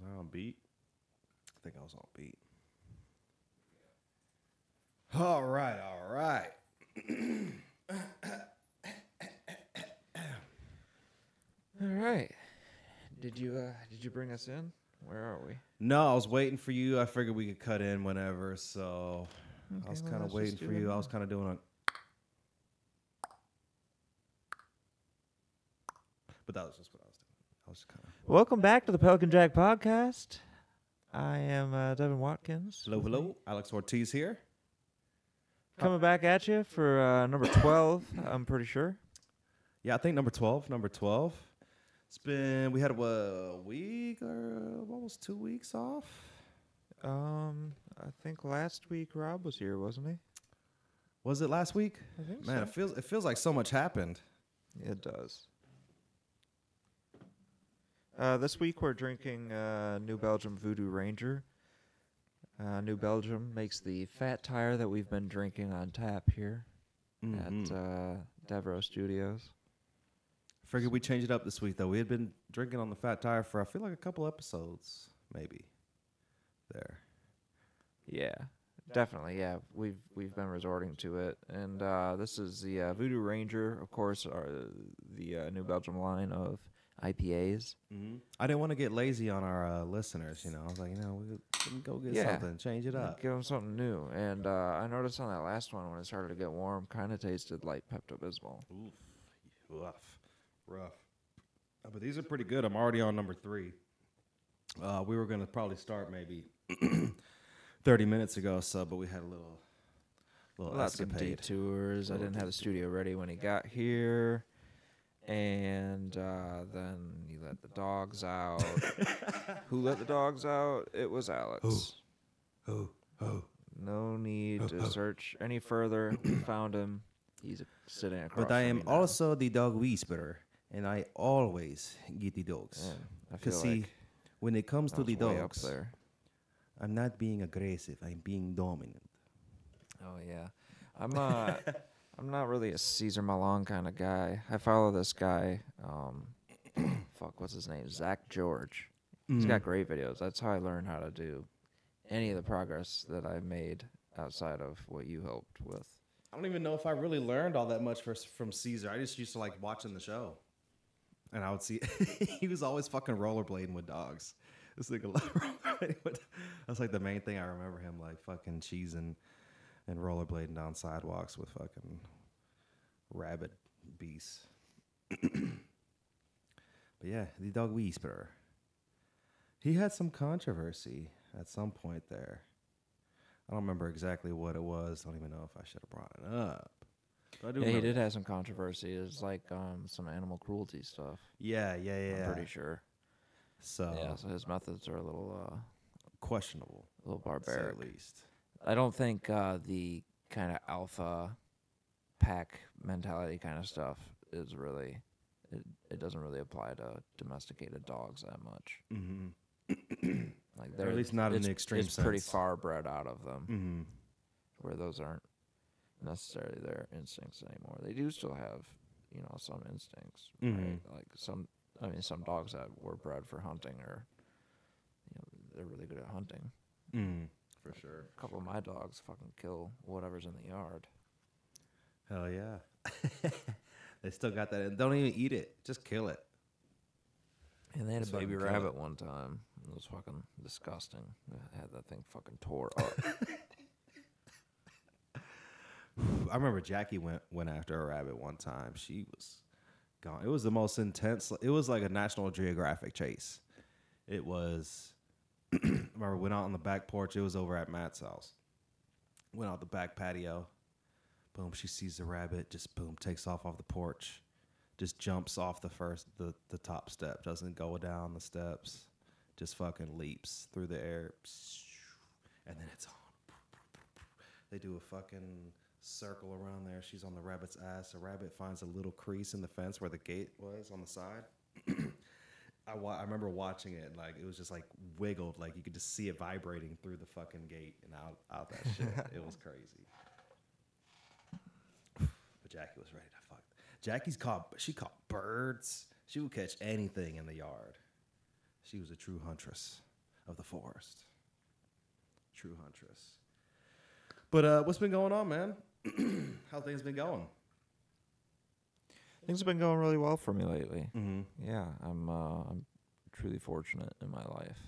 Was I on beat? I think I was on beat. All right. All right. Did you bring us in? Where are we? No, I was waiting for you. I figured we could cut in whenever, so Okay, I was well, kind of let's waiting just for do it you. I now. was kind of doing a... But that was just what I was doing. I was kind of... Welcome back to the Pelican Jack Podcast. I am Devin Watkins. Hello. Alex Ortiz here. Coming back at you for number 12, I'm pretty sure. Yeah, I think number 12. It's been... We had a week or almost 2 weeks off. I think last week Rob was here, wasn't he? Was it last week? I think Man, so. it feels like so much happened. It does. This week we're drinking New Belgium Voodoo Ranger. New Belgium makes the fat tire that we've been drinking on tap here at Devereaux Studios. Figured we change it up this week, though. We had been drinking on the Fat Tire for, I feel like, a couple episodes, maybe. There. Yeah, definitely. Yeah, we've been resorting to it, and this is the Voodoo Ranger, of course, the New Belgium line of IPAs. Mm-hmm. I didn't want to get lazy on our listeners, you know. I was like, we can go get something, change it up. Give them something new. And I noticed on that last one, when it started to get warm, kind of tasted like Pepto-Bismol. Oof. Rough. But these are pretty good. I'm already on number 3. We were going to probably start maybe 30 minutes ago, but we had a little Lots of escapade. detours. I didn't have the studio ready when he got here. And then he let the dogs out. Who let the dogs out? It was Alex. Who? No need to search any further. We found him. He's sitting across But I from am me now. also the dog whisperer, and I always get the dogs. Yeah, I feel Because see, like when it comes I to was the way up dogs, there. I'm not being aggressive. I'm being dominant. Oh yeah, I'm not really a Caesar Milan kind of guy. I follow this guy. What's his name? Zach George. He's got great videos. That's how I learned how to do any of the progress that I made outside of what you helped with. I don't even know if I really learned all that much from Caesar. I just used to like watching the show. And I would see, he was always fucking rollerblading with dogs. This nigga loved rollerblading with, that's like the main thing I remember him, like fucking cheesing and rollerblading down sidewalks with fucking rabid beasts. But yeah, the dog whisperer. He had some controversy at some point there. I don't remember exactly what it was. Don't even know if I should have brought it up. But I do Yeah, he remember. did have some controversy. It's like some animal cruelty stuff. Yeah. I'm pretty sure. So, Yeah, so his methods are a little questionable, barbaric. to say the least. I don't think the kind of alpha pack mentality kind of stuff is really it doesn't really apply to domesticated dogs that much. Mm-hmm. Like Or at least not in the extreme It's pretty sense. far bred out of them, Mm-hmm. where those aren't necessarily their instincts anymore. They do still have, some instincts, right? Like some dogs that were bred for hunting are, they're really good at hunting. For sure. A couple of my dogs fucking kill whatever's in the yard. Hell yeah. They still got that. Don't even eat it. Just kill it. And they had Just a baby fucking kill rabbit one time. It was fucking disgusting. I had that thing fucking tore up. I remember Jackie went after a rabbit one time. She was gone. It was the most intense. It was like a National Geographic chase. It was. I remember went out on the back porch. It was over at Matt's house. Went out the back patio. Boom, she sees the rabbit. Just boom, takes off the porch. Just jumps off the top step. Doesn't go down the steps. Just fucking leaps through the air. And then it's on. They do a fucking circle around there. She's on the rabbit's ass. The rabbit finds a little crease in the fence where the gate was on the side. I remember watching it, and like it was just like wiggled, like you could just see it vibrating through the fucking gate and out that shit. It was crazy. But Jackie was ready to fuck. She caught birds. She would catch anything in the yard. She was a true huntress. of the forest. True huntress. But what's been going on, man? How things been going? Things have been going really well for me lately. Mm-hmm. Yeah, I'm truly fortunate in my life.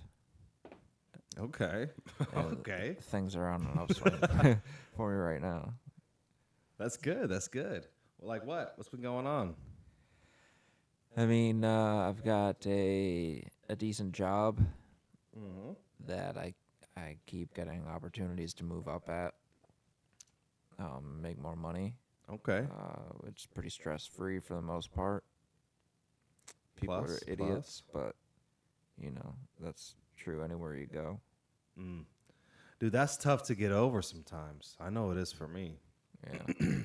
Okay. And Okay. Things are on an upswing for me right now. That's good. That's good. Well, like what? What's been going on? I mean, I've got a decent job Mm-hmm. that I keep getting opportunities to move up at, make more money. Okay. Which is pretty stress free for the most part. People Plus, are idiots, but you know that's true anywhere you go. Mm. Dude, that's tough to get over sometimes. I know it is for me. Yeah.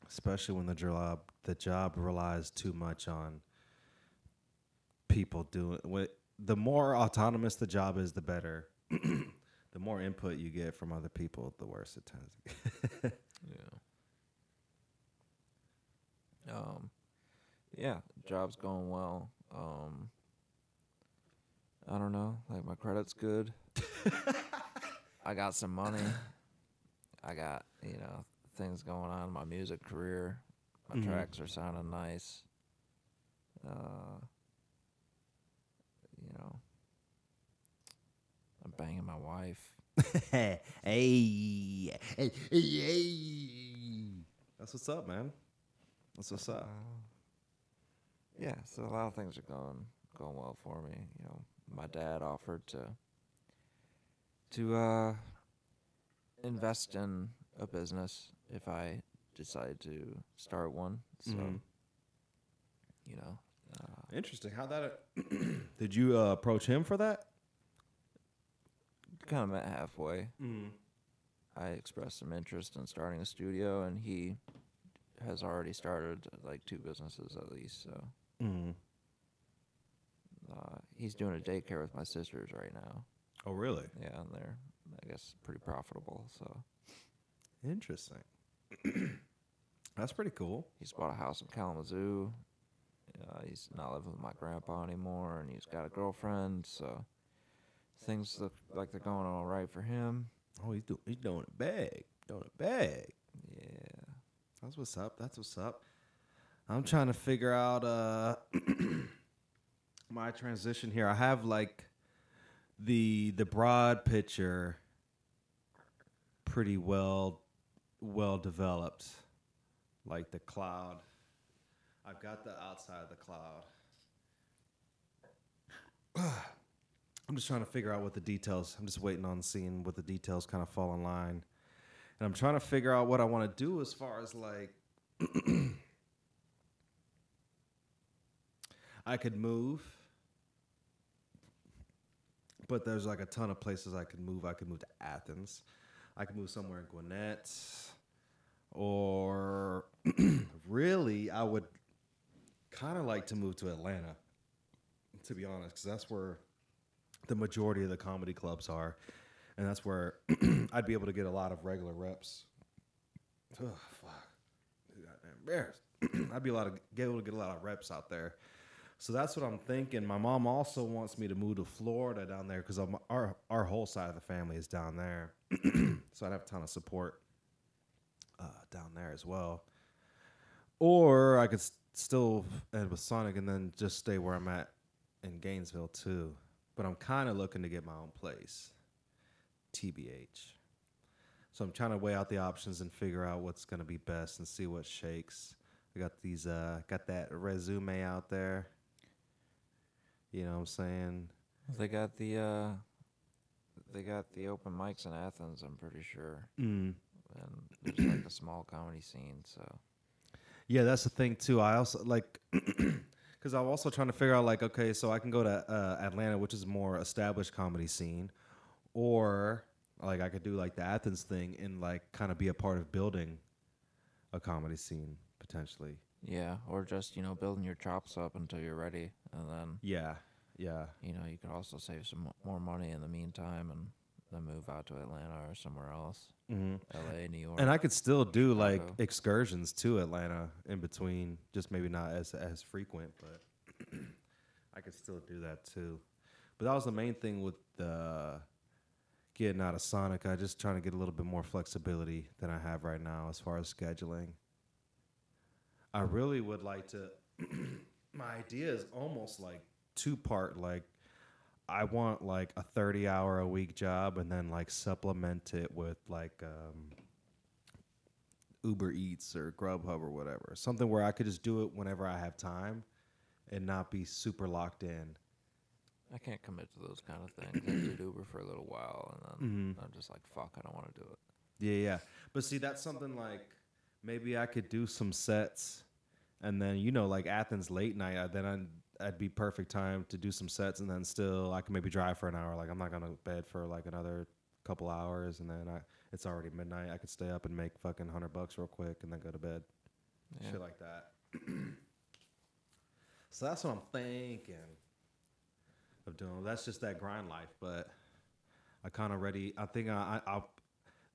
Especially when the job relies too much on people doing the more autonomous the job is, the better. The more input you get from other people, the worse it tends to get. Yeah. Yeah, job's going well. I don't know, like my credit's good. I got some money. I got, things going on in my music career. My tracks are sounding nice. I'm banging my wife. Hey. That's what's up, man. That's what's up. Yeah, so a lot of things are going well for me. My dad offered to invest in a business if I decide to start one. So, Interesting. How that? Did you approach him for that? kind of met halfway. Mm. I expressed some interest in starting a studio, and he has already started like 2 businesses at least. So he's doing a daycare with my sisters right now. Oh, really? Yeah, and they're, I guess, pretty profitable. So Interesting. That's pretty cool. he's bought a house in Kalamazoo. He's not living with my grandpa anymore, and he's got a girlfriend. So things look like they're going all right for him. Oh, he's doing it big. Doing it big. Yeah. That's what's up. That's what's up. I'm trying to figure out my transition here. I have like the broad picture pretty well developed. Like the cloud. I've got the outside of the cloud. I'm just trying to figure out what the details. I'm just waiting on seeing what the details kind of fall in line. And I'm trying to figure out what I want to do as far as like I could move, but there's like a ton of places I could move. I could move to Athens. I could move somewhere in Gwinnett. Or really, I would kind of like to move to Atlanta, to be honest, because that's where the majority of the comedy clubs are. And that's where I'd be able to get a lot of regular reps. Oh, fuck. Goddamn embarrassed. I'd be able to get a lot of reps out there. So that's what I'm thinking. My mom also wants me to move to Florida down there because our whole side of the family is down there. So I'd have a ton of support down there as well. Or I could still end with Sonic and then just stay where I'm at in Gainesville too. But I'm kind of looking to get my own place. TBH. So I'm trying to weigh out the options and figure out what's going to be best and see what shakes. I got got that resume out there. You know what I'm saying? They got the open mics in Athens, I'm pretty sure. Mm. And there's like a small comedy scene, so. Yeah, that's the thing too. I also like because I'm also trying to figure out like, okay, so I can go to Atlanta, which is a more established comedy scene, or like I could do like the Athens thing and like kind of be a part of building a comedy scene potentially. Yeah, or just, building your chops up until you're ready, and then Yeah. you could also save some more money in the meantime and then move out to Atlanta or somewhere else. Mm-hmm. LA, New York. And I could still do Chicago. like excursions to Atlanta in between, just maybe not as frequent, but I could still do that too. But that was the main thing with getting out of Sonic. I just trying to get a little bit more flexibility than I have right now as far as scheduling. I really would like to. My idea is almost like two-part. Like, I want like a 30-hour-a-week job, and then like supplement it with like Uber Eats or Grubhub or whatever. Something where I could just do it whenever I have time, and not be super locked in. I can't commit to those kind of things. I did Uber for a little while, and then I'm just like, fuck, I don't want to do it. Yeah. But see, that's something like maybe I could do some sets, and then, you know, like Athens late night, then I'd be perfect time to do some sets, and then still I can maybe drive for an hour. Like, I'm not going to bed for like another couple hours, and then it's already midnight. I could stay up and make fucking $100 real quick and then go to bed. Yeah. Shit like that. So that's what I'm thinking of doing. That's just that grind life, but I kind of ready. I think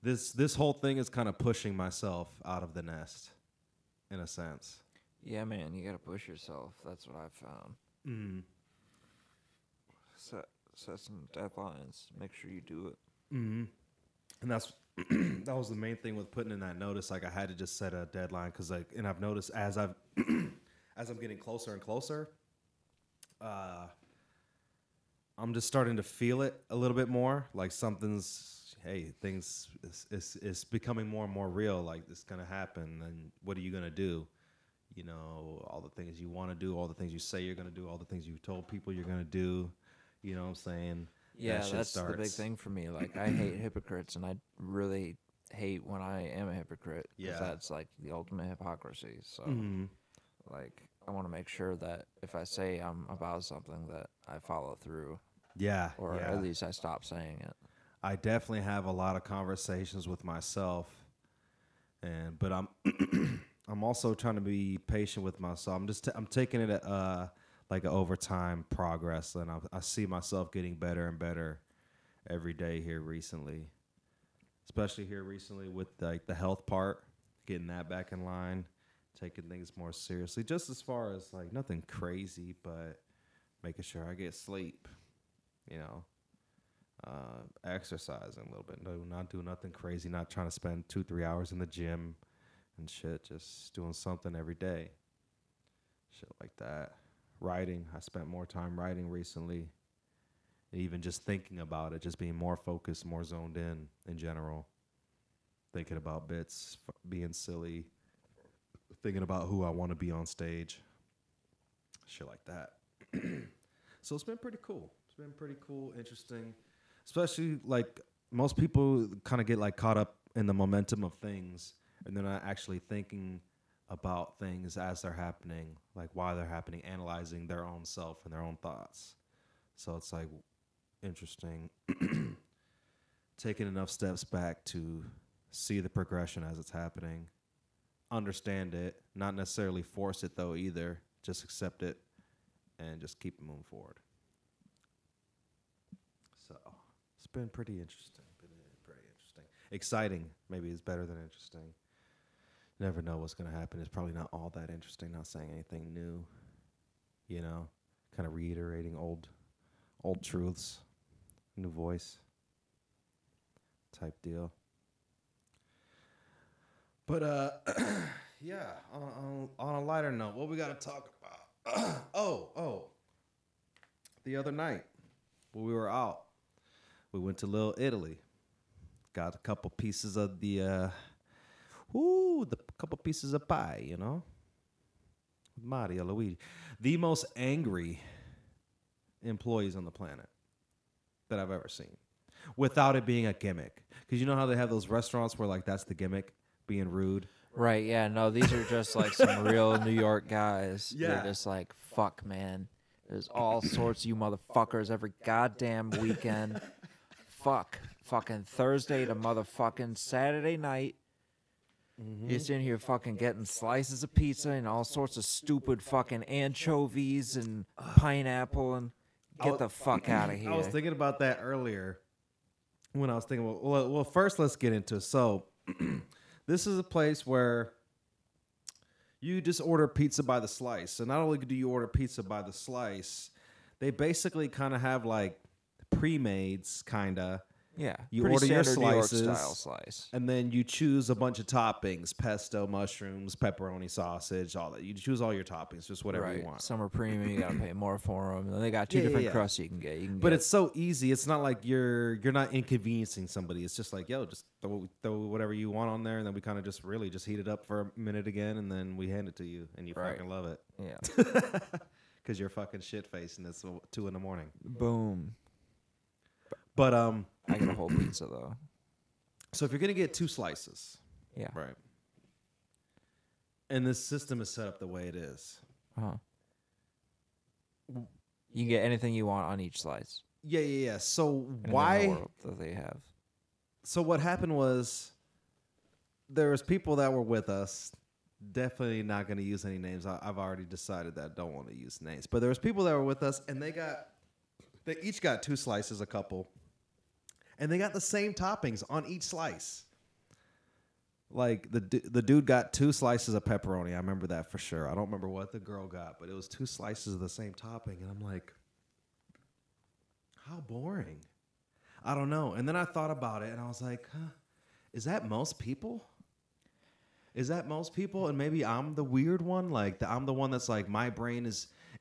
this whole thing is kind of pushing myself out of the nest, in a sense. Yeah, man, you gotta push yourself. That's what I've found. Mm. Set some deadlines. Make sure you do it. Mm-hmm. And that's that was the main thing with putting in that notice. Like, I had to just set a deadline because, like, and I've noticed as I'm getting closer and closer, I'm just starting to feel it a little bit more. Like, things is becoming more and more real. Like, it's gonna happen, and what are you gonna do? You know, all the things you want to do, all the things you say you're gonna do, all the things you told people you're gonna do. You know what I'm saying? Yeah, that's the big thing for me. Like, I hate hypocrites, and I really hate when I am a hypocrite. Yeah, that's like the ultimate hypocrisy. So, like, I want to make sure that if I say I'm about something, that I follow through. Yeah, or at least I stop saying it. I definitely have a lot of conversations with myself, but I'm I'm also trying to be patient with myself. I'm taking it like an overtime progress, and I see myself getting better and better every day here recently, especially here recently with like the health part, getting that back in line, taking things more seriously. Just as far as like nothing crazy, but making sure I get sleep. You know, exercising a little bit. No, not doing nothing crazy. Not trying to spend 2-3 hours in the gym and shit. Just doing something every day. Shit like that. Writing. I spent more time writing recently. Even just thinking about it. Just being more focused, more zoned in general. Thinking about bits, being silly. Thinking about who I want to be on stage. Shit like that. So it's been pretty cool. Been pretty cool, interesting, especially like most people kind of get like caught up in the momentum of things, and they're not actually thinking about things as they're happening, like why they're happening, analyzing their own self and their own thoughts. So it's like interesting taking enough steps back to see the progression as it's happening, understand it, not necessarily force it though either, just accept it and just keep moving forward. So it's been pretty interesting. Exciting, maybe is better than interesting. Never know what's going to happen. It's probably not all that interesting, not saying anything new, you know, kind of reiterating old truths, new voice type deal. But, yeah, on a lighter note, what we got to talk about? Oh, the other night when we were out, we went to Little Italy. Got a couple pieces of the couple pieces of pie, you know. Mario, Luigi. The most angry employees on the planet that I've ever seen. Without it being a gimmick. Because you know how they have those restaurants where, like, that's the gimmick, being rude? Right, yeah. No, these are just, like, some real New York guys. Yeah. They're just like, fuck, man. There's all sorts of you motherfuckers every goddamn weekend. Fuck. Fucking Thursday to motherfucking Saturday night. Mm-hmm. You're sitting here fucking getting slices of pizza and all sorts of stupid fucking anchovies and pineapple and get the fuck out of here. I was thinking about that earlier when I was thinking, well, first let's get into it. So this is a place where you just order pizza by the slice. And not only do you order pizza by the slice, They basically kind of have like pre-mades, kind of. Yeah, You pretty order your standard New York slices, style slice. and then you choose a bunch of toppings: pesto, mushrooms, pepperoni, sausage, all that. You choose all your toppings, just whatever you want. Some are premium, you gotta pay more for them. And then they got two different crusts you can get. But it's so easy. It's not like you're not inconveniencing somebody. It's just like, yo, just throw whatever you want on there, and then we kind of just heat it up for a minute again, and then we hand it to you, and you fucking love it. Yeah. Because you're fucking shit faced, and it's 2 a.m. Boom. But I get a whole pizza though. So if you're gonna get 2 slices, Yeah. right, and this system is set up the way it is, you can get anything you want on each slice. Yeah. So Anything why? in the world that they have. So what happened was there was people that were with us. Definitely not going to use any names. I've already decided that I don't want to use names. But there was people that were with us, and they each got 2 slices, a couple, and they got the same toppings on each slice. Like the dude got 2 slices of pepperoni. I remember that for sure. I don't remember what the girl got, but it was 2 slices of the same topping, and I'm like, how boring. I don't know. And then I thought about it, and I was like, is that most people? Is that most people? And maybe I'm the weird one. Like I'm the one that's like, my brain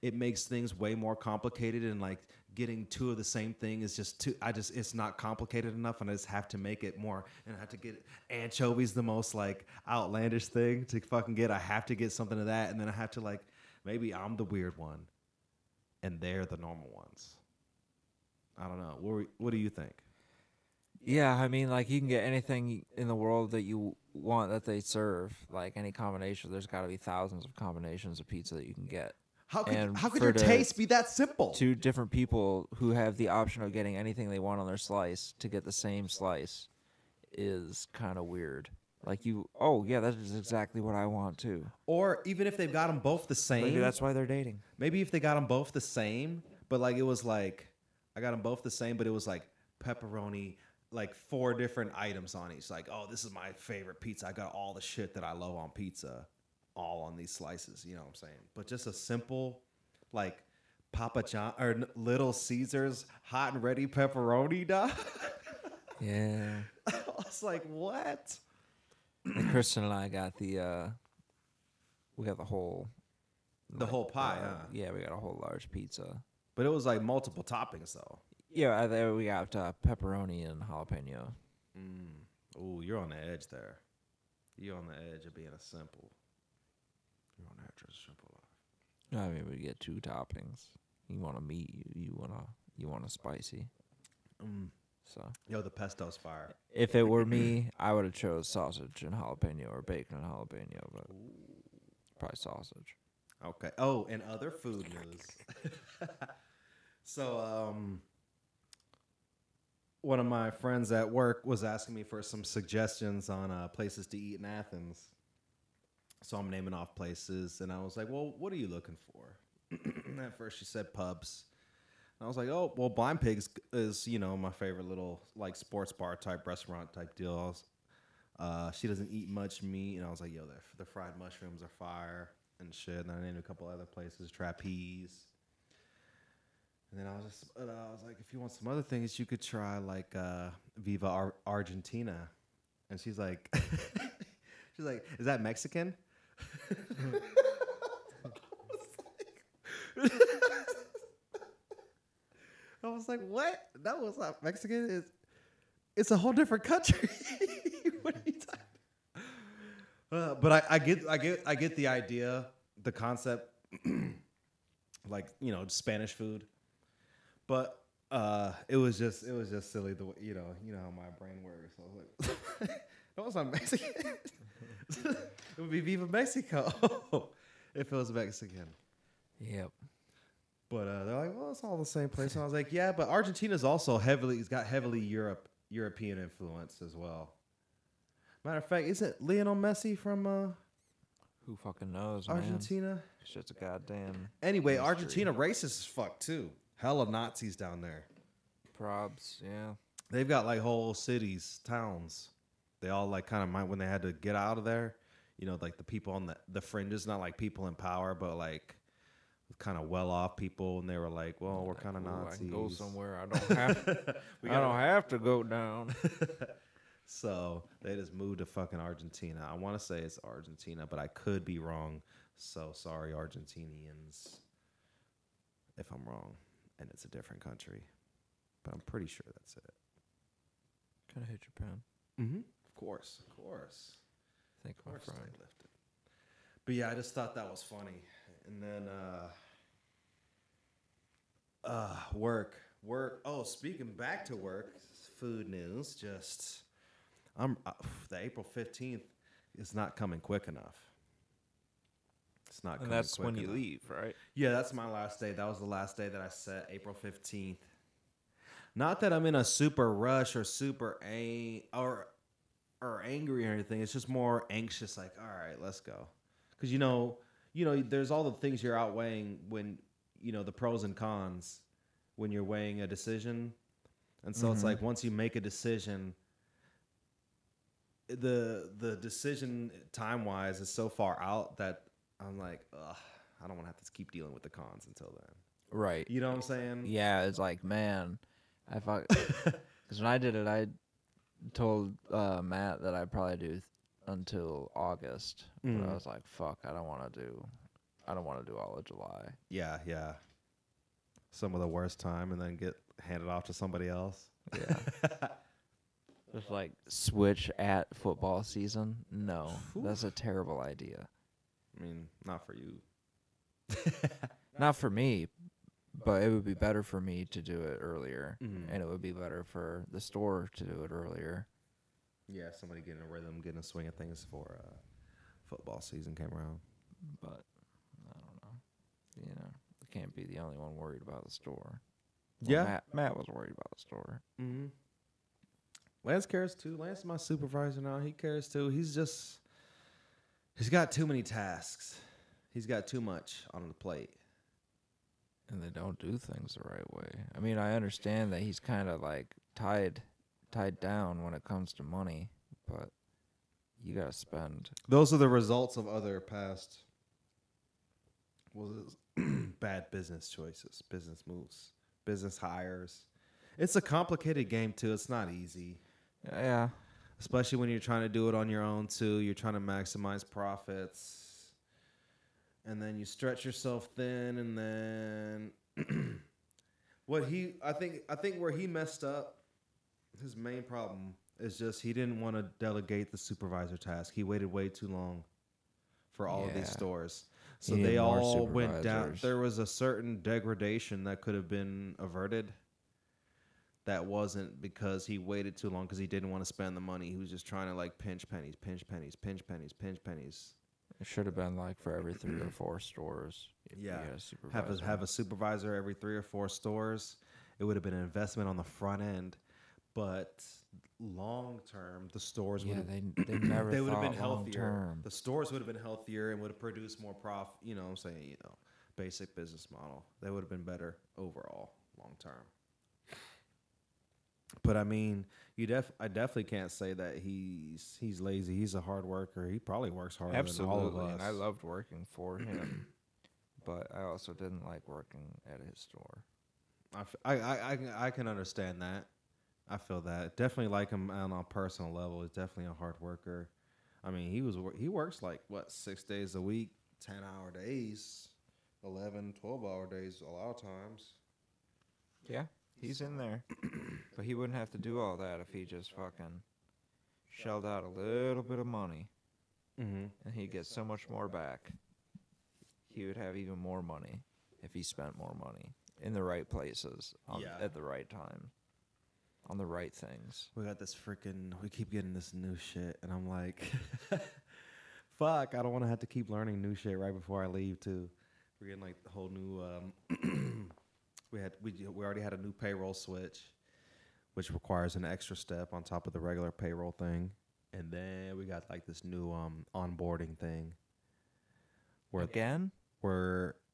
it makes things way more complicated, and like getting 2 of the same thing is just too. It's not complicated enough, and I just have to make it more. And I have to get anchovies, the most like outlandish thing to fucking get. I have to get something of that, and then I have to like, maybe I'm the weird one, and they're the normal ones. I don't know. What do you think? Yeah, I mean, like, you can get anything in the world that you want that they serve. Like, any combination. There's got to be thousands of combinations of pizza that you can get. How could your taste be that simple? 2 different people who have the option of getting anything they want on their slice to get the same slice is kind of weird. Like, that is exactly what I want, too. Or even if they've got them both the same. Maybe that's why they're dating. Maybe if they got them both the same, but like it was like, I got them both the same, but it was like pepperoni, like 4 different items on each. Like, oh, this is my favorite pizza. I got all the shit that I love on pizza, all on these slices. You know what I'm saying? But just a simple, like Papa John or Little Caesars hot and ready pepperoni, dog. Yeah. I was like, what? And Kristen and I got we got the whole pie, huh? Yeah, we got a whole large pizza. But it was like multiple toppings, though. Yeah, there we got pepperoni and jalapeno. Ooh, you're on the edge there. You're on the edge of being a simple. You're on the edge of a simple life. I mean, we get 2 toppings. You want a meat, you want a spicy. So, yo, the pesto's fire. If it were me, I would have chose sausage and jalapeno or bacon and jalapeno, but probably sausage. Okay. Oh, and other food news. So, one of my friends at work was asking me for some suggestions on places to eat in Athens. So I'm naming off places, and I was like, well, what are you looking for? At first she said pubs. And I was like, oh, well, Blind Pigs is, my favorite little like sports bar type restaurant type deal. She doesn't eat much meat, and I was like, yo, the fried mushrooms are fire and shit. And I named a couple other places, Trapeze. And then I was like, if you want some other things, you could try like Viva Argentina. And she's like, is that Mexican? I was like, what? That was not Mexican. It's a whole different country. What are you talking? But I get the idea, the concept, like Spanish food. But it was just silly the way you know how my brain works. I was like, that was not Mexican. It would be Viva Mexico if it was Mexican. Yep. But they're like, well, it's all the same place. And I was like, yeah, but Argentina's also it's got heavily European influence as well. Matter of fact, isn't Lionel Messi from who fucking knows, Argentina? Man. Shit's a goddamn. Anyway, mystery. Argentina racist as fuck too. Hella Nazis down there. Probs, yeah. They've got like whole cities, towns. They all like kind of mind when they had to get out of there. Like the people on the fringes, not like people in power, but like kind of well-off people, and they were like, "Well, we're Like, kind of "Ooh, Nazis." I can go somewhere. I don't have. We I don't have to go down. So they just moved to fucking Argentina. I want to say it's Argentina, but I could be wrong. So sorry, Argentinians, if I'm wrong, and it's a different country. But I'm pretty sure that's it. Can I hit your pen? Mm-hmm. Of course. Thank Of my course friend. they lifted. But yeah, I just thought that was funny. And then work. Oh, speaking back to work, food news. Just the April 15th is not coming quick enough. It's not. And coming that's quick when you enough. leave, right? Yeah, that's my last day. That was the last day that I set, April 15th. Not that I'm in a super rush or super or angry or anything. It's just more anxious, like, all right, let's go. Because, there's all the things you're outweighing when, the pros and cons when you're weighing a decision. And so it's like once you make a decision, the decision time-wise is so far out that I'm like, ugh, I don't want to have to keep dealing with the cons until then. Right. You know what I'm saying? Yeah, it's like, man, because when I did it, I told Matt that I'd probably do until August. But I was like, fuck, I don't want to do all of July. Yeah. Some of the worst time, and then get handed off to somebody else. Yeah. Just like switch at football season. No, that's a terrible idea. I mean, not for you. Not for me, but it would be better for me to do it earlier, and it would be better for the store to do it earlier. Yeah, somebody getting a rhythm, getting a swing of things before football season came around. But I don't know. I can't be the only one worried about the store. Well, Yeah. Matt was worried about the store. Mm-hmm. Lance cares too. Lance is my supervisor now. He cares too. He's got too many tasks. He's got too much on the plate. And they don't do things the right way. I mean, I understand that he's kind of like tied down when it comes to money, but you got to spend. Those are the results of other past bad business choices, business moves, business hires. It's a complicated game too. It's not easy. Yeah. Especially when you're trying to do it on your own too. You're trying to maximize profits. And then you stretch yourself thin, and then I think where he messed up, his main problem is just he didn't want to delegate the supervisor task. He waited way too long for all of these stores. So He they needed more all went down. supervisors. There was a certain degradation that could have been averted. That wasn't because he waited too long because he didn't want to spend the money. He was just trying to like pinch pennies. It should have been like for every 3 or 4 stores. You Yeah, got a supervisor. have a supervisor every 3 or 4 stores. It would have been an investment on the front end, but long term, the stores would have they never they would have been thought long healthier. term. The stores would have been healthier and would have produced more profit. You know what I'm saying? Basic business model. They would have been better overall, long term. But I mean, I definitely can't say that he's lazy. He's a hard worker. He probably works harder than all of us. And I loved working for him, but I also didn't like working at his store. I can understand that. I feel that. Definitely like him on a personal level. He's definitely a hard worker. I mean, he works like 6 days a week, 10-hour days, 11, 12-hour days a lot of times. Yeah, he's in there, but he wouldn't have to do all that if he just fucking shelled out a little bit of money, and he'd get so much more back. He would have even more money if he spent more money in the right places at the right time. On the right things. We keep getting this new shit, and I'm like, fuck, I don't want to have to keep learning new shit right before I leave, too. We're getting like the whole new, we already had a new payroll switch, which requires an extra step on top of the regular payroll thing. And then we got like this new onboarding thing. Again?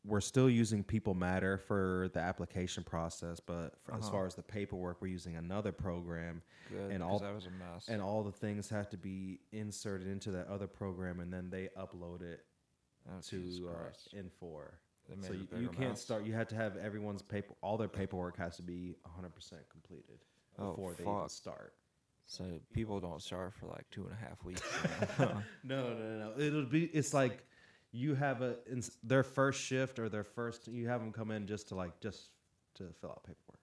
We're still using People Matter for the application process, but as far as the paperwork, we're using another program. Good, and because that was a mess. And all the things have to be inserted into that other program, and then they upload it to Infor. They made So it you bigger can't amounts. start. You have to have everyone's all their paperwork has to be 100% completed Oh, before they even fuck. start. So people don't start for like 2.5 weeks. No. It's like you have their first shift or you have them come in just to fill out paperwork.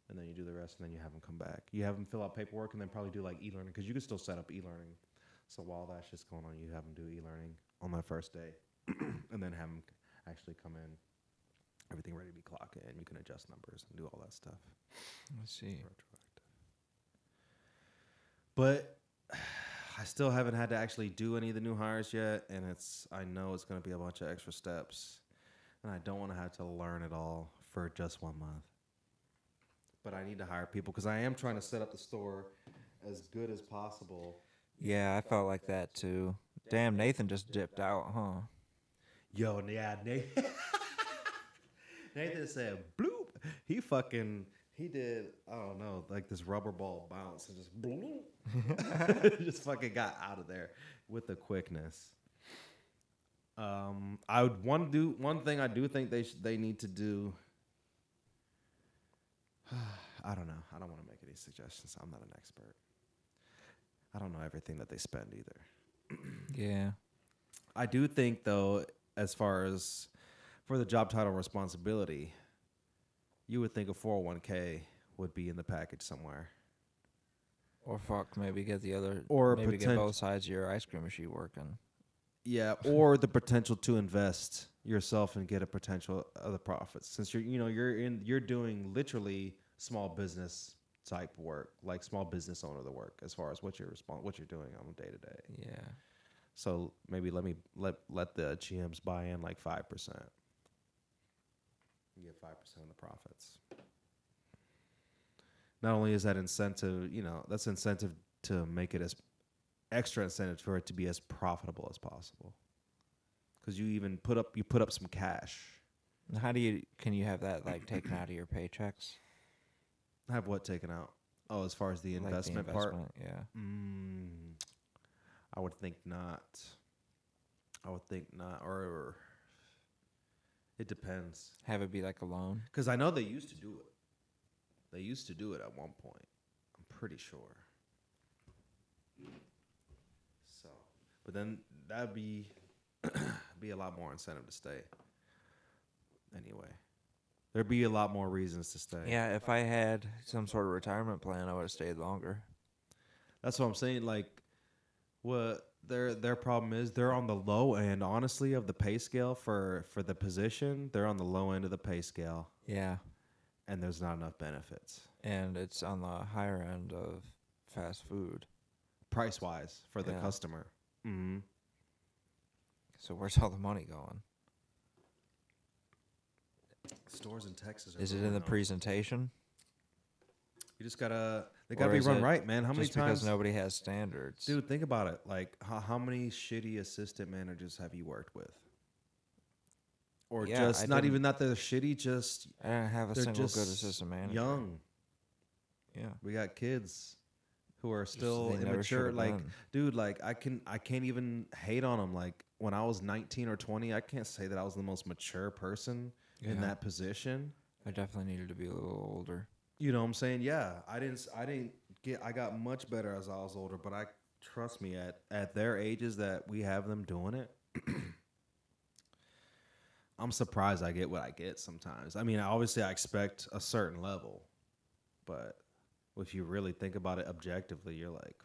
And then you do the rest, and then you have them come back. You have them fill out paperwork, and then probably do like e-learning, because you can still set up e-learning. So while that's just going on, you have them do e-learning on that first day, and then have them actually come in, everything ready to be clocked in. You can adjust numbers and do all that stuff. Let's see. But I still haven't had to actually do any of the new hires yet, and I know it's going to be a bunch of extra steps, and I don't want to have to learn it all for just 1 month. But I need to hire people because I am trying to set up the store as good as possible. Yeah, I felt like that too. Damn, Nathan just dipped out, huh? Yo, yeah, Nathan. Nathan said, bloop. He did, I don't know, like this rubber ball bounce and just bloop. Just fucking got out of there with the quickness. I would want to do one thing I do think they need to do. I don't know. I don't want to make any suggestions. I'm not an expert. I don't know everything that they spend either. Yeah. I do think, though, as far as for the job title and responsibility, you would think a 401k would be in the package somewhere. Or maybe get get both sides of your ice cream machine working. Yeah, or the potential to invest yourself and get a potential of the profits. Since you're doing literally small business type work, like small business owner the work as far as what you're doing on day to day. Yeah. So maybe let the GMs buy in like 5%. You get 5% of the profits. Not only is that incentive, that's incentive to make it as extra incentive for it to be as profitable as possible. Because you put up some cash. How can you have that like taken out of your paychecks? Have what taken out? Oh, as far as the Like investment part? Yeah. I would think not. Or it depends. Have it be like a loan? Because I know they used to do it. They used to do it at one point. I'm pretty sure. So, but then that'd be a lot more incentive to stay. Anyway, there'd be a lot more reasons to stay. Yeah, if I had some sort of retirement plan, I would have stayed longer. That's what I'm saying. Like, what their problem is, they're on the low end, honestly, of the pay scale for the position. They're on the low end of the pay scale. Yeah. And there's not enough benefits. And it's on the higher end of fast food. Price-wise for the customer. Mm-hmm. So where's all the money going? Stores in Texas. Is it in the presentation? You just they gotta be run right, man. How many just times? Because nobody has standards. Dude, think about it. Like, how many shitty assistant managers have you worked with? Or just not even that they're shitty, just I didn't have a they're single just good assistant manager. Young. Yeah. We got kids who are still They never immature. should've Like, been. dude, like I can't even hate on them. Like when I was 19 or 20, I can't say that I was the most mature person in that position. I definitely needed to be a little older. You know what I'm saying? Yeah. I got much better as I was older, but trust me, at their ages that we have them doing it, I'm surprised I get what I get sometimes. I mean, obviously I expect a certain level, but if you really think about it objectively, you're like,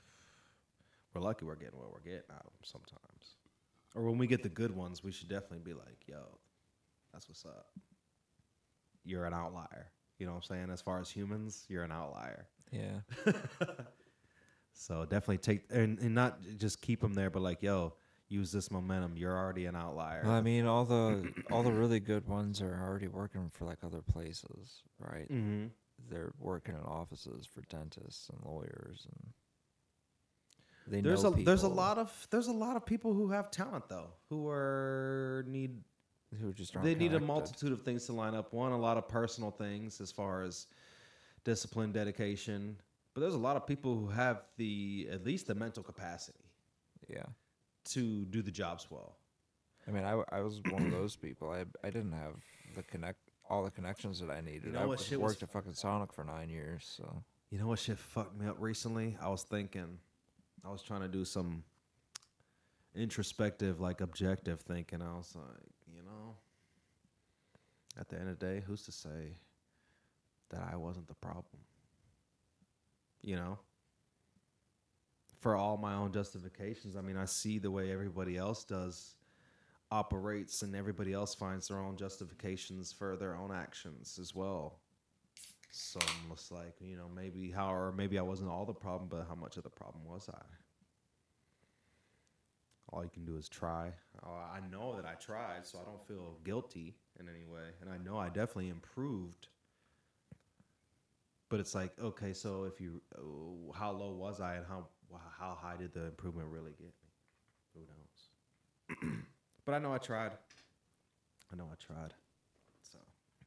we're lucky we're getting what we're getting out of them sometimes. Or when we get the good ones, we should definitely be like, yo, that's what's up. You're an outlier. You know what I'm saying? As far as humans, you're an outlier. Yeah. So definitely take, and not just keep them there, but like, yo, use this momentum. You're already an outlier. Well, I mean, all the really good ones are already working for like other places, right? Mm-hmm. They're working in offices for dentists and lawyers, and there's a lot of people who have talent though, who just aren't need a multitude of things to line up. One, a lot of personal things as far as discipline, dedication, but there's a lot of people who have at least the mental capacity. Yeah. To do the jobs well. I mean, I was one of those people. I didn't have all the connections that I needed. You know what shit worked at fucking Sonic for 9 years, so. You know what shit fucked me up recently? I was trying to do some introspective, like objective thinking. I was like, at the end of the day, who's to say that I wasn't the problem? For all my own justifications. I mean, I see the way everybody else operates, and everybody else finds their own justifications for their own actions as well. So I'm just like, maybe I wasn't all the problem, but how much of the problem was I? All you can do is try. I know that I tried, so I don't feel guilty in any way. And I know I definitely improved. But it's like, okay, so how low was I, and how high did the improvement really get me? Who knows? But I know I tried. So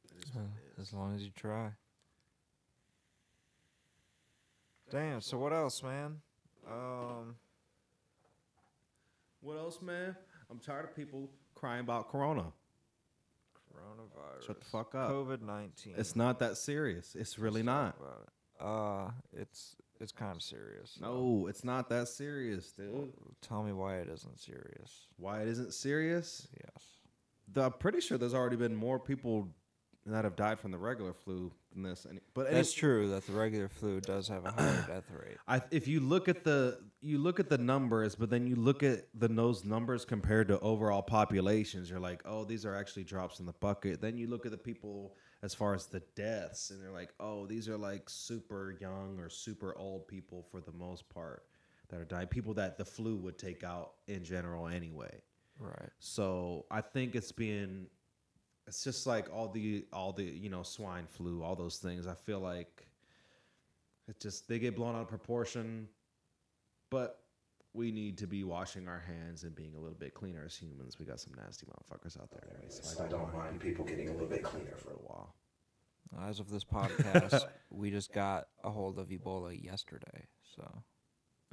it is what it is. As long as you try. Damn, so what else, man? What else, man? I'm tired of people crying about Corona. Coronavirus. Shut the fuck up. COVID-19. It's not that serious. It's really not. It's kind of serious. No, it's not that serious, dude. Tell me why it isn't serious. Why it isn't serious? Yes. I'm pretty sure there's already been more people that have died from the regular flu than this. But that's true that the regular flu does have a higher death rate. If you look at the numbers, but then you look at those numbers compared to overall populations, you're like, oh, these are actually drops in the bucket. Then you look at the people as far as the deaths, and they're like, oh, these are like super young or super old people for the most part that are dying. People that the flu would take out in general anyway. Right. So I think it's just like all the swine flu, all those things. I feel like they get blown out of proportion, but we need to be washing our hands and being a little bit cleaner as humans. We got some nasty motherfuckers out there anyway, so I don't mind people getting a little bit cleaner for a while. As of this podcast, we just got a hold of Ebola yesterday. So.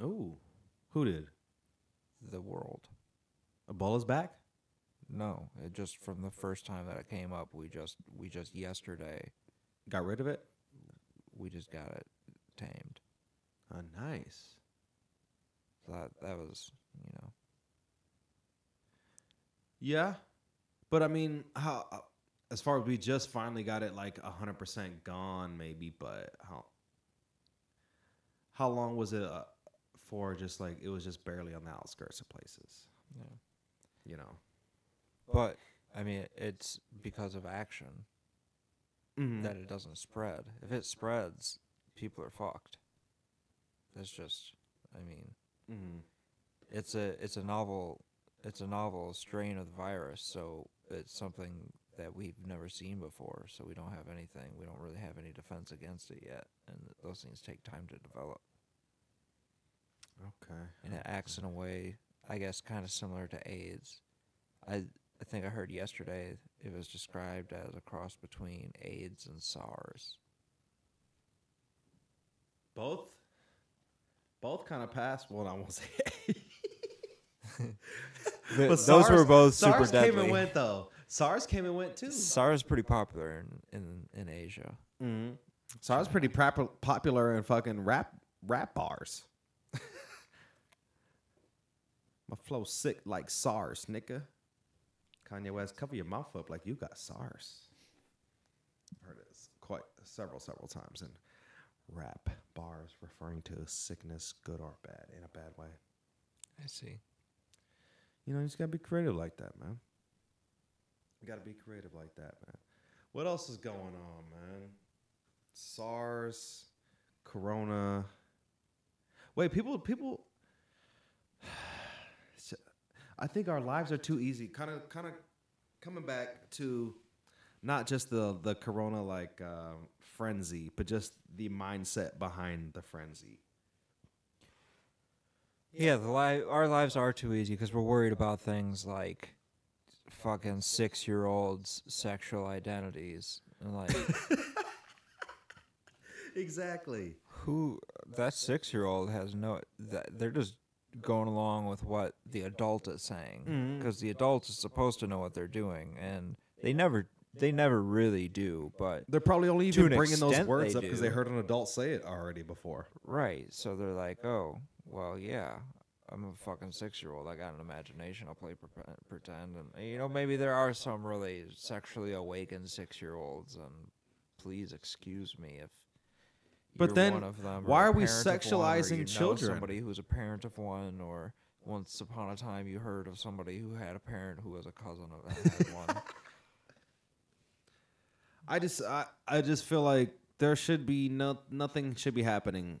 Ooh, who did? The world. Ebola's back? No, it just from the first time that it came up, we just yesterday got rid of it. We just got it tamed. Oh, nice. That was, Yeah, but I mean, as far as we just finally got it like 100% gone, maybe, but how long was it for? Just like it was just barely on the outskirts of places. Yeah. But, I mean, it's because of action that it doesn't spread. If it spreads, people are fucked. That's just, I mean, it's a novel strain of the virus, so it's something that we've never seen before, so we don't have anything. We don't really have any defense against it yet, and those things take time to develop. Okay. And it acts in a way, I guess, kind of similar to AIDS. I think I heard yesterday it was described as a cross between AIDS and SARS. Both kind of passed. Well, I won't say. Those were both super SARS deadly. came and went though. SARS came and went too. SARS is pretty popular in Asia. Mm-hmm. SARS pretty popular in fucking rap bars. My flow's sick like SARS, nigga. Kanye West, cover your mouth up like you got SARS. Heard it quite several times in rap bars, referring to sickness, good or bad, in a bad way. I see. You just gotta be creative like that, man. You gotta be creative like that, man. What else is going on, man? SARS, Corona. Wait, people. I think our lives are too easy. Kind of coming back to not just the Corona frenzy, but just the mindset behind the frenzy. Yeah, our lives are too easy because we're worried about things like fucking 6-year-olds' sexual identities and like. Exactly. That 6-year-old has they're just going along with what the adult is saying, because the adult is supposed to know what they're doing, and they never really do. But They're probably only to even an bringing those extent words they up because do. they heard an adult say it already before. right, so they're like, oh, well, yeah, I'm a fucking 6-year-old. I got an imagination. I'll play pretend, and maybe there are some really sexually awakened 6-year-olds, and please excuse me if. But you're then, one of them, why or a are we parent of one, or sexualizing you know children? somebody who's a parent of one, or once upon a time you heard of somebody who had a parent who was a cousin of had one. I just feel like there should be nothing should be happening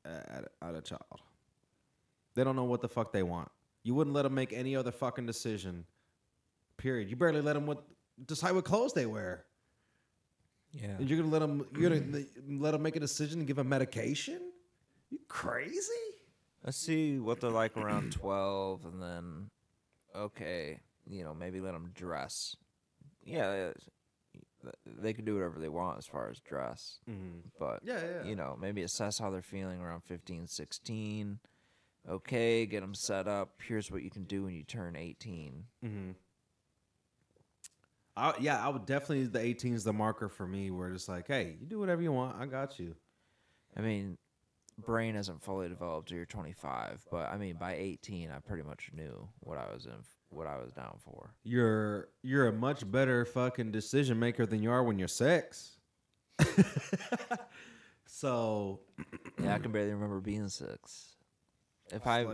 at a child. They don't know what the fuck they want. You wouldn't let them make any other fucking decision. Period. You barely let them decide what clothes they wear. Yeah. And you're gonna let them make a decision and give them medication? You crazy? Let's see what they're like around 12, and then, okay, maybe let them dress. Yeah, they can do whatever they want as far as dress. But, maybe assess how they're feeling around 15, 16. Okay, get them set up. Here's what you can do when you turn 18. I would definitely, the 18 is the marker for me, where it's like, hey, you do whatever you want. I got you. I mean, brain isn't fully developed till you're 25, but I mean, by 18, I pretty much knew what I was down for. You're a much better fucking decision maker than you are when you're 6. So, yeah, I can barely remember being 6. If I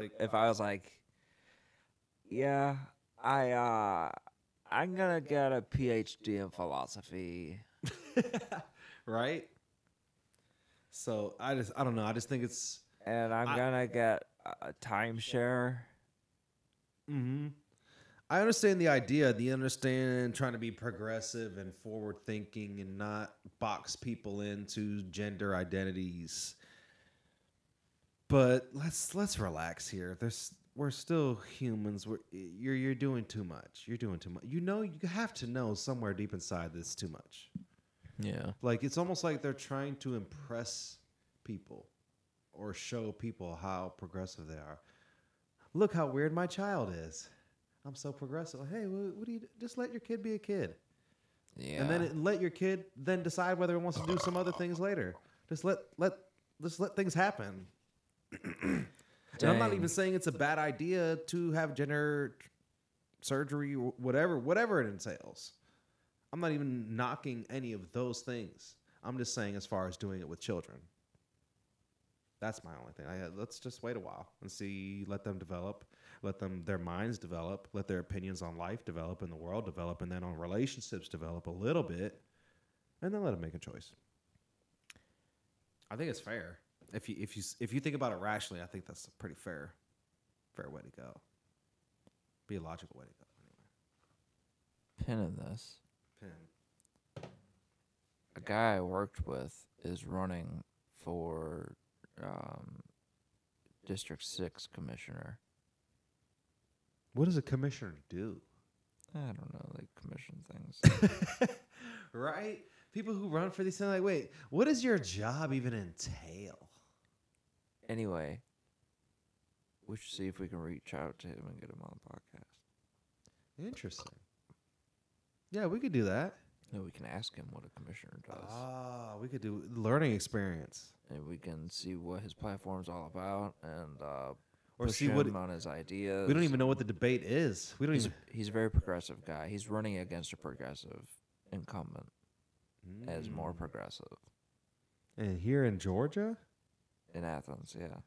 was like, yeah, I'm gonna get a PhD in philosophy. Right? So I don't know. I just think it's, and I'm gonna get a timeshare. I understand the idea. The understand trying to be progressive and forward thinking and not box people into gender identities. But let's relax here. We're still humans. You're doing too much. You're doing too much. You have to know somewhere deep inside this is too much. Yeah. Like, it's almost like they're trying to impress people or show people how progressive they are. Look how weird my child is. I'm so progressive. Hey, what do you just let your kid be a kid? Yeah. And then let your kid then decide whether it wants to do some other things later. Just let things happen. And I'm not even saying it's a bad idea to have gender surgery, whatever it entails. I'm not even knocking any of those things. I'm just saying as far as doing it with children. That's my only thing. Let's just wait a while and see, let them develop, let their minds develop, let their opinions on life develop and the world develop, and then on relationships develop a little bit, and then let them make a choice. I think it's fair. If you think about it rationally, I think that's a pretty fair way to go. Be a logical way to go. Pin in this. A guy I worked with is running for District 6 commissioner. What does a commissioner do? I don't know, like commission things. Right? People who run for these things, like, wait, what does your job even entail? Anyway, we should see if we can reach out to him and get him on the podcast. Interesting. Yeah, we could do that. No, we can ask him what a commissioner does. We could do learning experience. And we can see what his platform's all about and Or push see him what on his ideas. We don't even know what the debate is. He's a very progressive guy. He's running against a progressive incumbent as more progressive. And here in Georgia? In Athens, yeah.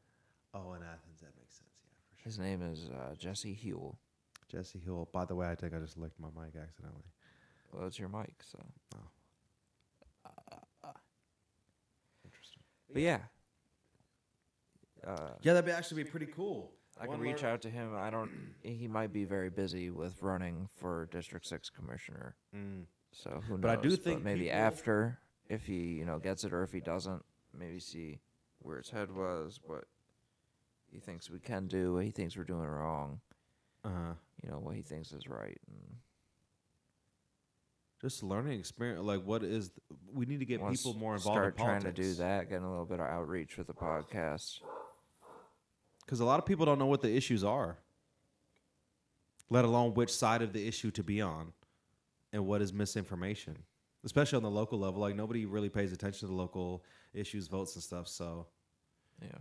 Oh, in Athens, that makes sense. Yeah, for sure. His name is Jesse Huell. Jesse Huell. By the way, I think I just licked my mic accidentally. Well, it's your mic, so. Interesting. But yeah. Yeah, that'd actually be pretty cool. I can reach out to him. He might be very busy with running for District 6 commissioner. So who knows? But I do think maybe after, if he gets it or if he doesn't, maybe see where his head was, what he thinks we can do, what he thinks we're doing wrong. What he thinks is right. And just learning experience. Like, we need to get people more involved in politics. Start trying to do that, getting a little bit of outreach with the podcast. Because a lot of people don't know what the issues are, let alone which side of the issue to be on and what is misinformation, especially on the local level. Like, nobody really pays attention to the local issues, votes, and stuff. So, Yeah.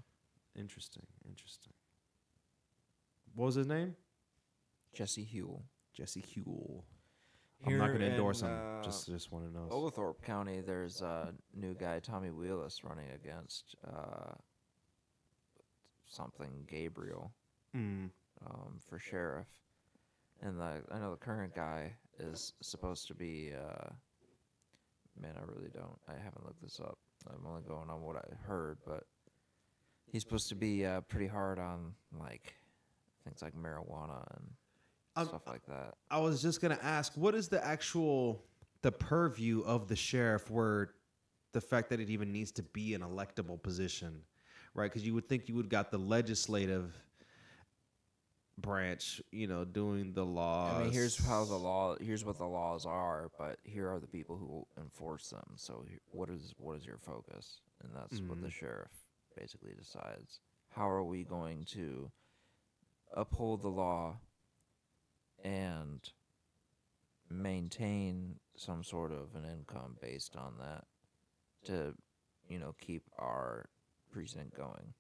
interesting. What was his name? Jesse Huell. Jesse Huell. I'm not going to endorse him. Just want to know. Oglethorpe County, there's a new guy, Tommy Wheelis, running against something Gabriel for sheriff. And I know the current guy is supposed to be, man, I haven't looked this up. I'm only going on what I heard, but he's supposed to be pretty hard on, like, things like marijuana and stuff like that. I was just going to ask, what is the purview of the sheriff, where the fact that it even needs to be an electable position, right? Because you would think you would got the legislative branch, doing the laws. I mean, here's what the laws are, but here are the people who enforce them. So what is your focus? And that's what the sheriff basically decides. How are we going to uphold the law and maintain some sort of an income based on that to, keep our precinct going?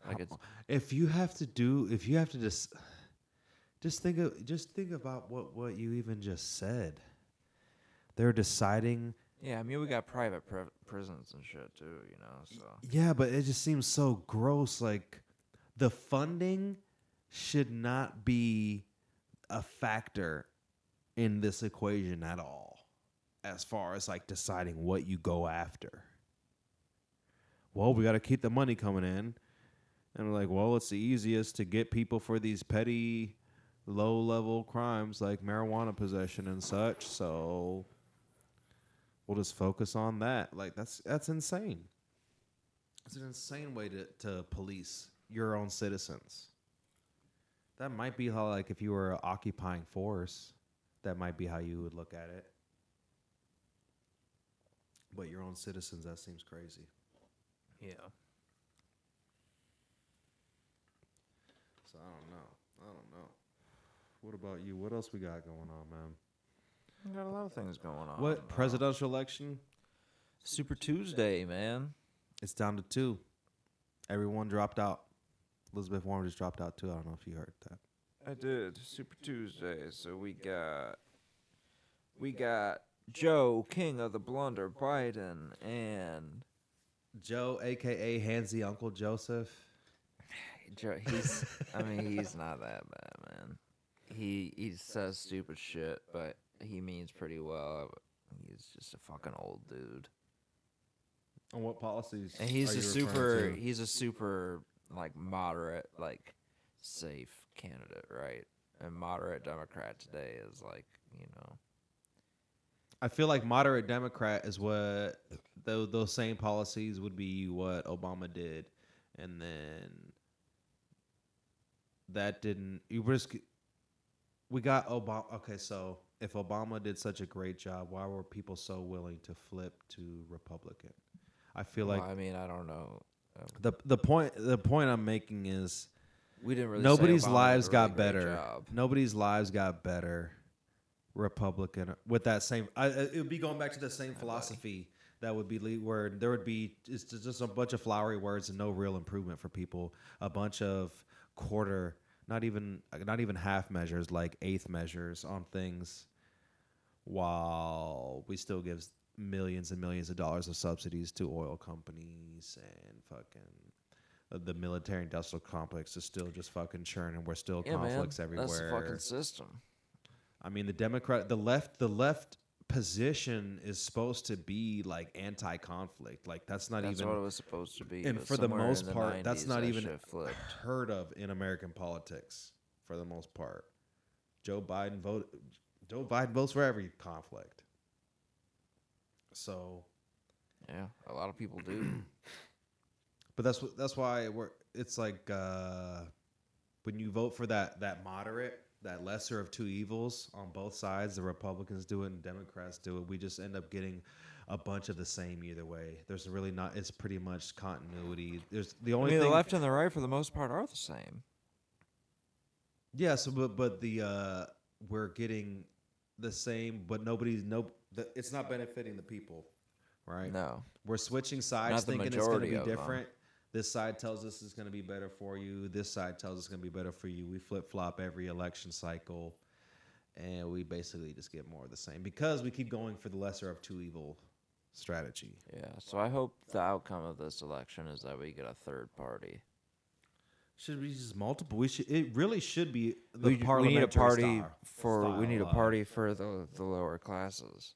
Like, if you have to just think about what you even just said. They're deciding. Yeah, I mean, we got private prisons and shit too, So Yeah, but it just seems so gross. Like, the funding should not be a factor in this equation at all, as far as like deciding what you go after. Well, we got to keep the money coming in. And we're like, well, it's the easiest to get people for these petty, low-level crimes like marijuana possession and such. So we'll just focus on that. Like, that's insane. It's an insane way to police your own citizens. That might be how, like, if you were an occupying force, that might be how you would look at it. But your own citizens, that seems crazy. yeah. So I don't know. What about you? What else we got going on, man? We got a lot of things going on. What presidential election? Super Tuesday, man. It's down to 2. Everyone dropped out. Elizabeth Warren just dropped out too. I don't know if you heard that. I did. Super Tuesday. So we got Joe, King of the Blunder, Biden, and Joe, aka Handsy Uncle Joseph. Joe. He's not that bad, man. He says stupid shit, but he means pretty well. He's just a fucking old dude. And what policies? And he's a super like moderate, like safe candidate, right? And moderate Democrat today is like, I feel like moderate Democrat is what those same policies would be what Obama did, and then that didn't. We got Obama. Okay, so if Obama did such a great job, why were people so willing to flip to Republican? I feel like. I mean, I don't know. The point I'm making is we didn't really. Nobody's say Obama lives did a really got great better. job. Nobody's lives got better. Republican with that same. It would be going back to the same philosophy. That would be where there would be it's just a bunch of flowery words and no real improvement for people. A bunch of quarter, not even half measures, like eighth measures on things, while we still give millions and millions of dollars of subsidies to oil companies and fucking the military industrial complex is still just fucking churning. We're still conflicts everywhere. That's the fucking system. I mean, the left position is supposed to be like anti-conflict. Like that's what it was supposed to be. And for the most part, that's not even flipped. heard of in American politics. For the most part, Joe Biden votes for every conflict. So, yeah, a lot of people do. But that's why it's like when you vote for that moderate, that lesser of two evils on both sides. The Republicans do it and Democrats do it. We just end up getting a bunch of the same either way. There's really not. It's pretty much continuity. There's the only thing. The left and the right for the most part are the same. Yeah. So, but the we're getting the same, but it's not benefiting the people, right? No. We're switching sides, Not the thinking it's going to be majority of different. This side tells us it's going to be better for you. This side tells us it's going to be better for you. We flip-flop every election cycle, and we basically just get more of the same because we keep going for the lesser of two evil strategy. Yeah, so I hope the outcome of this election is that we get a third party. Should be just multiple. It really should be We need a party style, party for the lower classes.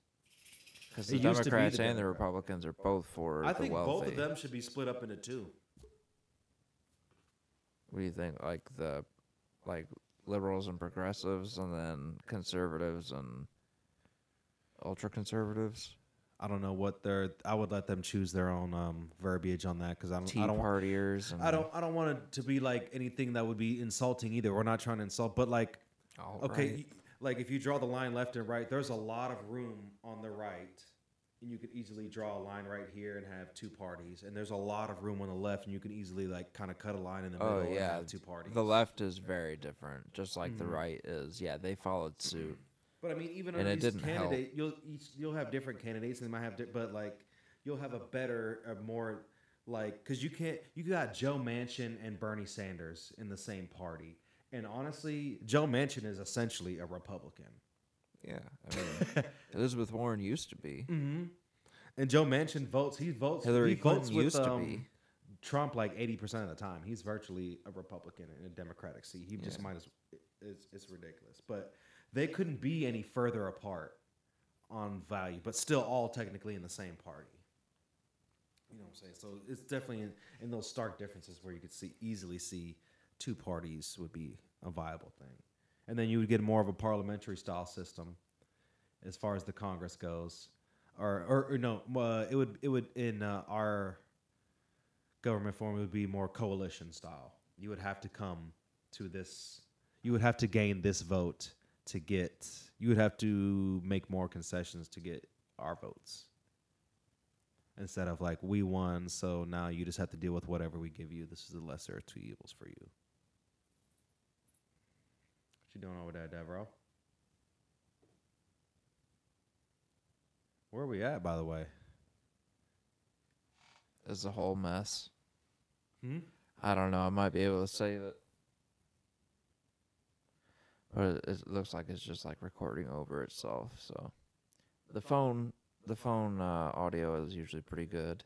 Because the It used to be Democrats the and the Democrats. Republicans are both for I the think wealthy. both of them should be split up into two. What do you think? Like liberals and progressives, and then conservatives and ultra conservatives. I don't know what I would let them choose their own verbiage on that because I don't Partiers. And I don't want it to be like anything that would be insulting either. We're not trying to insult, but like, right. like if you draw the line left and right, there's a lot of room on the right, and you could easily draw a line right here and have two parties. And there's a lot of room on the left, and you can easily like kind of cut a line in the middle and have two parties. The left is very different, just like the right is. Yeah, they followed suit. But I mean, even And under it these didn't help. candidates, you'll have different candidates, and they might have, but like you'll have a more like because you got Joe Manchin and Bernie Sanders in the same party, and honestly, Joe Manchin is essentially a Republican. Yeah, I mean, Elizabeth Warren used to be. Mm-hmm. And Joe Manchin votes. Hillary Clinton with, used to be. Trump like 80% of the time. He's virtually a Republican in a Democratic seat. He just might as it's ridiculous, but. They couldn't be any further apart on value, but still all technically in the same party. You know what I'm saying? So it's definitely in those stark differences where you could easily see two parties would be a viable thing. And then you would get more of a parliamentary style system as far as the Congress goes. Or no, it would in our government form, it would be more coalition style. You would have to come to this, you would have to gain this vote you would have to make more concessions to get our votes. Instead of like, we won, so now you just have to deal with whatever we give you. This is the lesser of two evils for you. What you doing over there, Devereaux? Where are we at, by the way? It's a whole mess. I don't know. I might be able to save it. But it looks like it's just like recording over itself. So the phone audio is usually pretty good.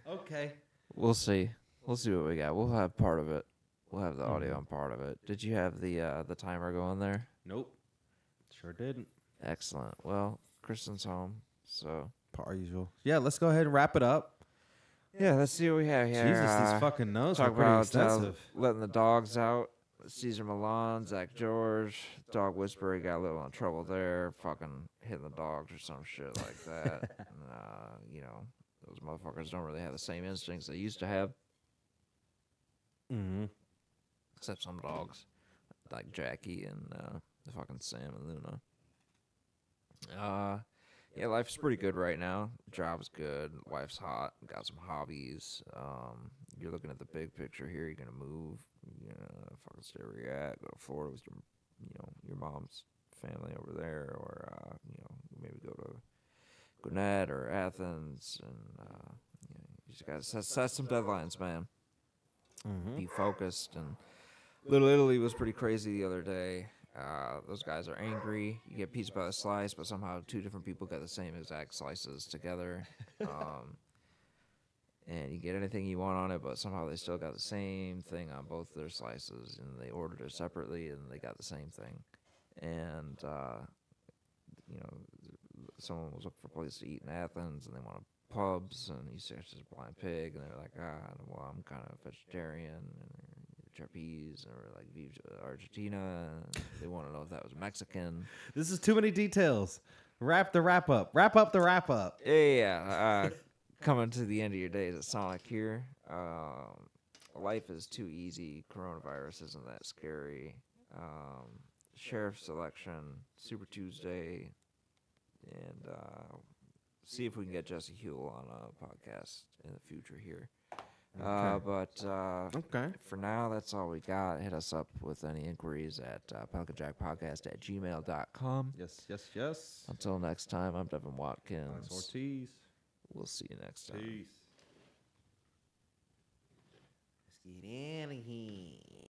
Okay. We'll see. We'll see what we got. We'll have part of it. We'll have the audio on part of it. Did you have the timer going there? Nope. Sure didn't. Excellent. Well, Kristen's home, so Per usual. Yeah, let's go ahead and wrap it up. yeah, let's see what we have here. Jesus, these fucking notes are Talk pretty about extensive. letting the dogs out. Caesar Milan, Zach George, Dog Whisperer got a little in trouble there, fucking hitting the dogs or some shit like that. And, those motherfuckers don't really have the same instincts they used to have. Mm-hmm. Except some dogs, like Jackie and the fucking Sam and Luna. Yeah, life's pretty good right now. Job's good. Wife's hot. Got some hobbies. You're looking at the big picture here. You're gonna move. Fucking stay where you're at. Go to Florida with your mom's family over there, or maybe go to Gwinnett or Athens, and you just gotta set some deadlines, man. Mm-hmm. Be focused. And Little Italy was pretty crazy the other day. Those guys are angry. You get pizza by the slice, but somehow two different people get the same exact slices together. And you get anything you want on it, but somehow they still got the same thing on both their slices, and they ordered it separately, and they got the same thing. And, someone was looking for a place to eat in Athens, and they wanted pubs, and he searched as a blind pig, and they're like, well, I'm kind of vegetarian, and trapeze, and we're like, Viva Argentina, and they want to know if that was Mexican. This is too many details. Wrap the wrap up. Wrap up the wrap up. Yeah. Coming to the end of your days at Sonic here. life is too easy. Coronavirus isn't that scary. Sheriff's election, Super Tuesday, and see if we can get Jesse Huell on a podcast in the future here. But for now, that's all we got. Hit us up with any inquiries at Pelican Jack Podcast at gmail.com. Yes. Until next time, I'm Devin Watkins. Ortiz. We'll see you next time. Peace. Let's get in.